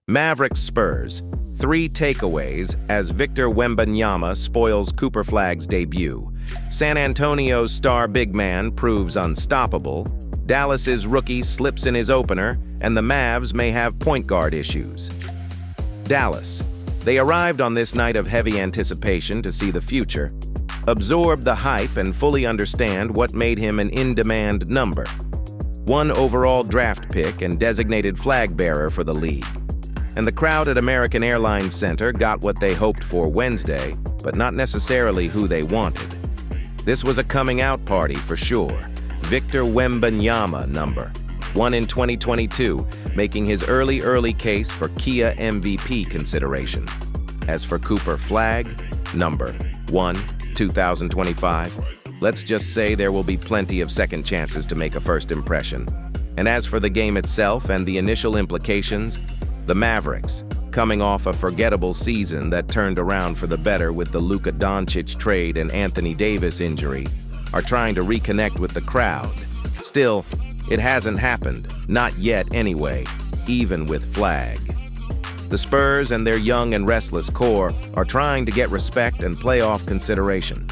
Mavericks Spurs, 3 takeaways as Victor Wembanyama spoils Cooper Flagg's debut. San Antonio's star big man proves unstoppable. Dallas's rookie slips in his opener, and the Mavs may have point guard issues. Dallas. They arrived on this night of heavy anticipation to see the future, absorb the hype, and fully understand what made him an in-demand number. 1 overall draft pick and designated flag bearer for the league. And the crowd at American Airlines Center got what they hoped for Wednesday, but not necessarily who they wanted. This was a coming-out party for sure. Victor Wembanyama number 1 in 2022, making his early case for Kia MVP consideration. As for Cooper Flagg, number 1, 2025, let's just say there will be plenty of second chances to make a first impression. And as for the game itself and the initial implications, the Mavericks, coming off a forgettable season that turned around for the better with the Luka Doncic trade and Anthony Davis injury, are trying to reconnect with the crowd. Still, it hasn't happened, not yet anyway, even with Flagg. The Spurs and their young and restless core are trying to get respect and playoff consideration.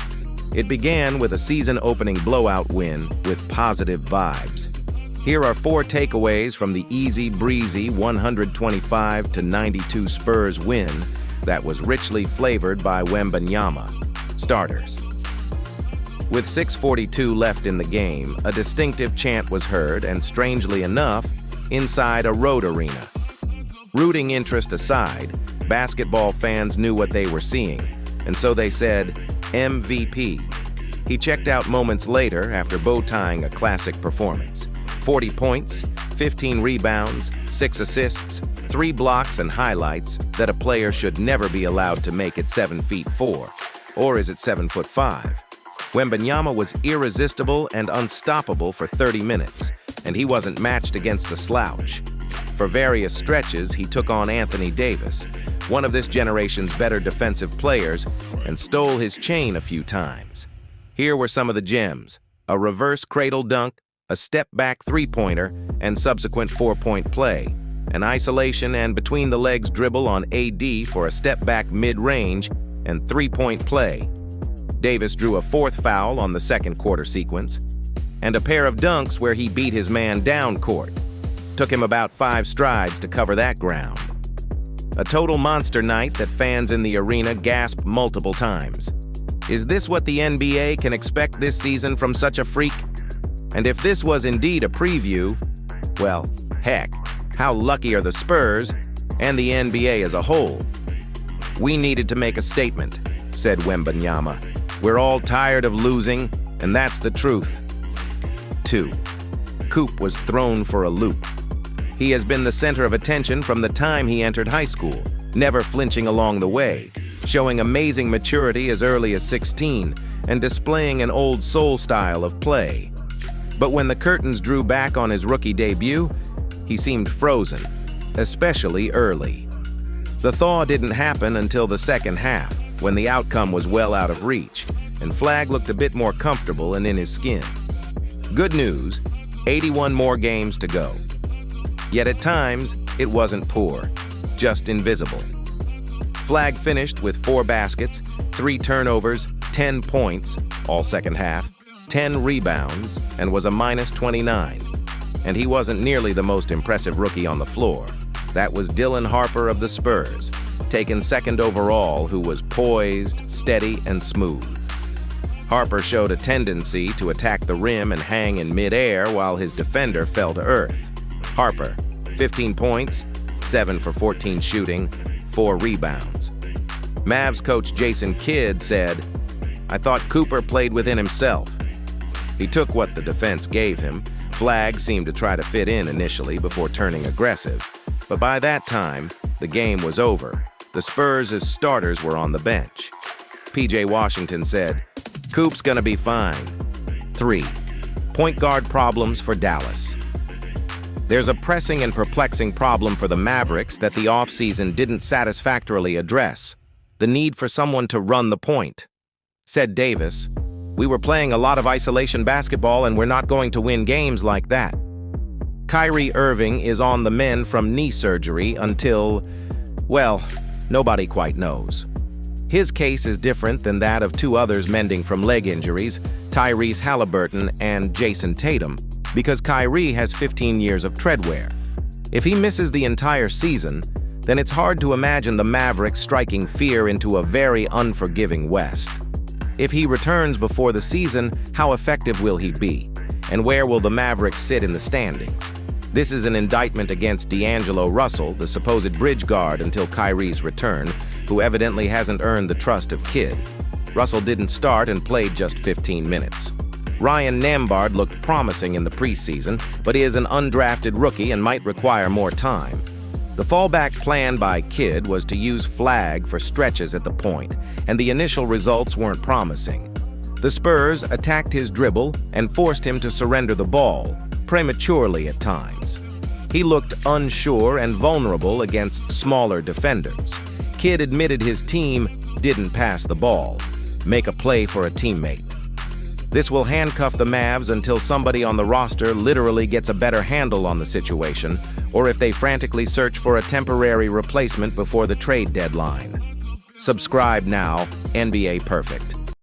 It began with a season-opening blowout win with positive vibes. Here are 4 takeaways from the easy-breezy 125-92 Spurs win that was richly flavored by Wembanyama. Starters. With 6:42 left in the game, a distinctive chant was heard, and strangely enough, inside a road arena. Rooting interest aside, basketball fans knew what they were seeing, and so they said, MVP. He checked out moments later after bow-tying a classic performance. 40 points, 15 rebounds, 6 assists, 3 blocks, and highlights that a player should never be allowed to make at 7'4", or is it 7'5". Wembanyama was irresistible and unstoppable for 30 minutes, and he wasn't matched against a slouch. For various stretches, he took on Anthony Davis, one of this generation's better defensive players, and stole his chain a few times. Here were some of the gems: a reverse cradle dunk, a step-back three-pointer, and subsequent 4-point play, an isolation and between-the-legs dribble on AD for a step-back mid-range, and 3-point play. Davis drew a 4th foul on the second quarter sequence, and a pair of dunks where he beat his man down court. Took him about 5 strides to cover that ground. A total monster night that fans in the arena gasped multiple times. Is this what the NBA can expect this season from such a freak? And if this was indeed a preview, well, heck, how lucky are the Spurs and the NBA as a whole? We needed to make a statement, said Wembanyama. We're all tired of losing, and that's the truth. 2. Coop was thrown for a loop. He has been the center of attention from the time he entered high school, never flinching along the way, showing amazing maturity as early as 16, and displaying an old soul style of play. But when the curtains drew back on his rookie debut, he seemed frozen, especially early. The thaw didn't happen until the second half, when the outcome was well out of reach, and Flagg looked a bit more comfortable and in his skin. Good news, 81 more games to go. Yet at times, it wasn't poor, just invisible. Flagg finished with 4 baskets, 3 turnovers, 10 points, all second half, 10 rebounds, and was a -29. And he wasn't nearly the most impressive rookie on the floor. That was Dylan Harper of the Spurs, taken 2nd overall, who was poised, steady, and smooth. Harper showed a tendency to attack the rim and hang in midair while his defender fell to earth. Harper, 15 points, 7 for 14 shooting, 4 rebounds. Mavs coach Jason Kidd said, "I thought Cooper played within himself. He took what the defense gave him. Flagg seemed to try to fit in initially before turning aggressive. But by that time, the game was over. The Spurs' starters were on the bench." PJ Washington said, "Coop's gonna be fine." 3. Point guard problems for Dallas. There's a pressing and perplexing problem for the Mavericks that the offseason didn't satisfactorily address: the need for someone to run the point. Said Davis, "We were playing a lot of isolation basketball and we're not going to win games like that." Kyrie Irving is on the mend from knee surgery until, well, nobody quite knows. His case is different than that of two others mending from leg injuries, Tyrese Halliburton and Jason Tatum, because Kyrie has 15 years of tread wear. If he misses the entire season, then it's hard to imagine the Mavericks striking fear into a very unforgiving West. If he returns before the season, how effective will he be? And where will the Mavericks sit in the standings? This is an indictment against D'Angelo Russell, the supposed bridge guard until Kyrie's return, who evidently hasn't earned the trust of Kidd. Russell didn't start and played just 15 minutes. Ryan Nembhard looked promising in the preseason, but is an undrafted rookie and might require more time. The fallback plan by Kidd was to use Flagg for stretches at the point, and the initial results weren't promising. The Spurs attacked his dribble and forced him to surrender the ball, prematurely at times. He looked unsure and vulnerable against smaller defenders. Kidd admitted his team didn't pass the ball, make a play for a teammate. This will handcuff the Mavs until somebody on the roster literally gets a better handle on the situation, or if they frantically search for a temporary replacement before the trade deadline. Subscribe now, NBA Perfect.